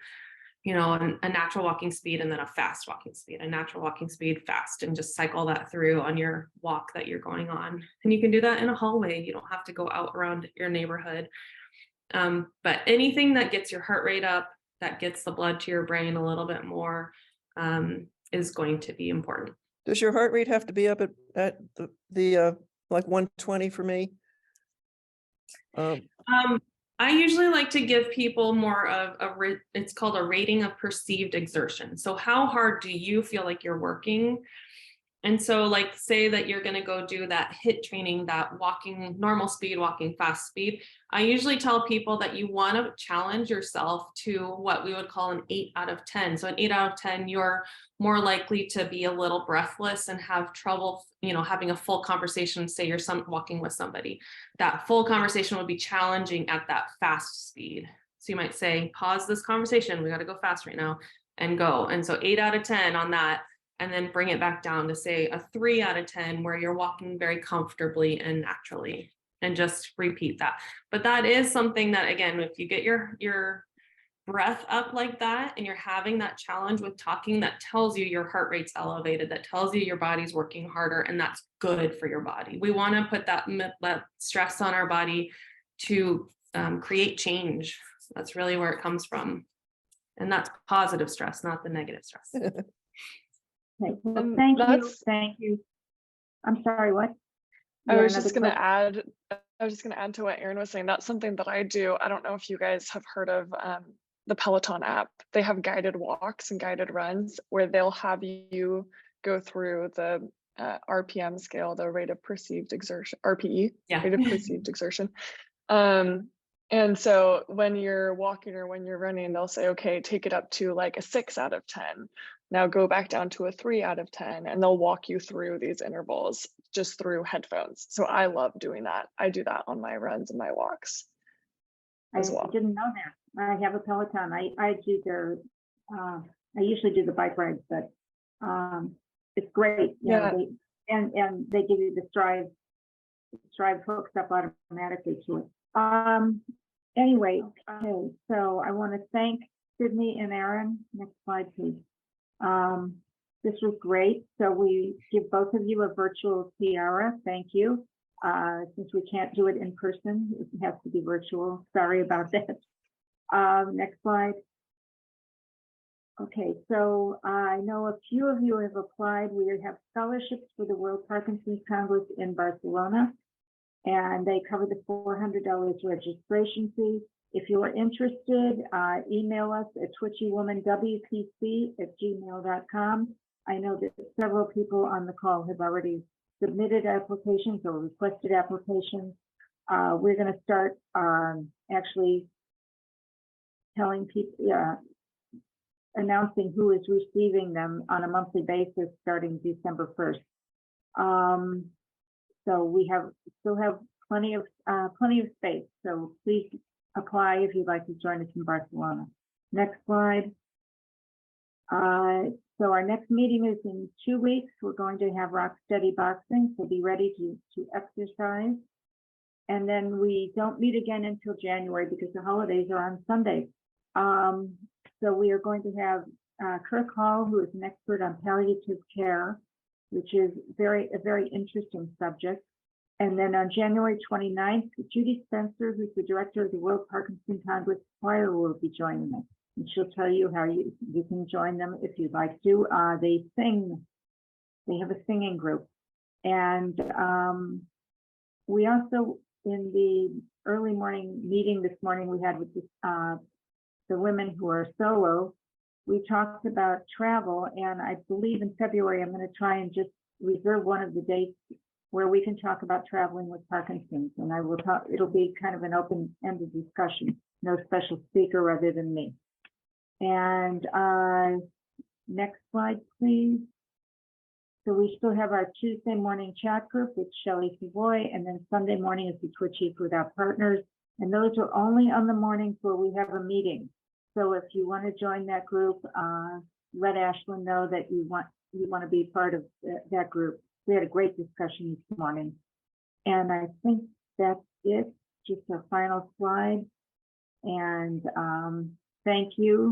a natural walking speed and then a fast walking speed, a natural walking speed, fast, and just cycle that through on your walk that you're going on. And you can do that in a hallway. You don't have to go out around your neighborhood. But anything that gets your heart rate up, that gets the blood to your brain a little bit more, is going to be important. Does your heart rate have to be up at the like 120 for me? I usually like to give people more of it's called a rating of perceived exertion. So how hard do you feel like you're working? And so, like, say that you're going to go do that HIIT training, that walking normal speed, walking fast speed. I usually tell people that you want to challenge yourself to what we would call an 8 out of 10. So an 8 out of 10, you're more likely to be a little breathless and have trouble, having a full conversation. Say you're walking with somebody, that full conversation would be challenging at that fast speed. So you might say, pause this conversation. We got to go fast right now, and go. And so 8 out of 10 on that. And then bring it back down to, say, a 3 out of 10, where you're walking very comfortably and naturally. and just repeat that. But that is something that, again, if you get your breath up like that and you're having that challenge with talking, that tells you your heart rate's elevated, that tells you your body's working harder, and that's good for your body. We want to put that stress on our body to create change. That's really where it comes from. And that's positive stress, not the negative stress. Okay, well, And thank you, that's- thank you. I'm sorry, what? I Yeah, was another just going to question? add to what Erin was saying. That's something that I do. I don't know if you guys have heard of the Peloton app. They have guided walks and guided runs where they'll have you go through the RPM scale, the rate of perceived exertion, RPE, Yeah. rate of perceived exertion. And so when you're walking or when you're running, they'll say, okay, take it up to like a 6 out of 10. Now go back down to a 3 out of 10, and they'll walk you through these intervals just through headphones. So I love doing that. I do that on my runs and my walks as I well. didn't know that. I have a Peloton. I do their, I usually do the bike rides, but it's great. You know, and they give you the Stride hooks up automatically to it. Anyway, okay, so I want to thank Sydney and Erin. Next slide, please. This was great. So we give both of you a virtual tiara. Thank you. Since we can't do it in person, it has to be virtual. Sorry about that. Next slide. Okay, so I know a few of you have applied. We have scholarships for the World Parkinson's Congress in Barcelona, and they cover the $400 registration fee. If you are interested, email us at twitchywomanwpc@gmail.com. I know that several people on the call have already submitted applications or requested applications. We're going to start actually telling people, announcing who is receiving them on a monthly basis starting December 1st. So we still have plenty of space. So please apply if you'd like to join us in Barcelona. Next slide. So our next meeting is in 2 weeks. We're going to have Rock Steady Boxing, so be ready to exercise. And then we don't meet again until January because the holidays are on Sunday. So we are going to have Kirk Hall, who is an expert on palliative care, which is a very interesting subject. And then on January 29th, Judy Spencer, who's the director of the World Parkinson Congress Choir, will be joining us. And she'll tell you how you can join them if you'd like to. They sing, they have a singing group. And we also, in the early morning meeting this morning we had with the women who are solo, we talked about travel. And I believe in February, I'm going to try and just reserve one of the dates where we can talk about traveling with Parkinson's. And I will talk, it'll be kind of an open-ended discussion, no special speaker other than me. And next slide, please. So we still have our Tuesday morning chat group with Shelley Savoy, and then Sunday morning is the Twitchies Without Partners. And those are only on the mornings where we have a meeting. So if you want to join that group, let Ashlyn know that you want to be part of that group. We had a great discussion this morning. And I think that's it, just our final slide. And thank you.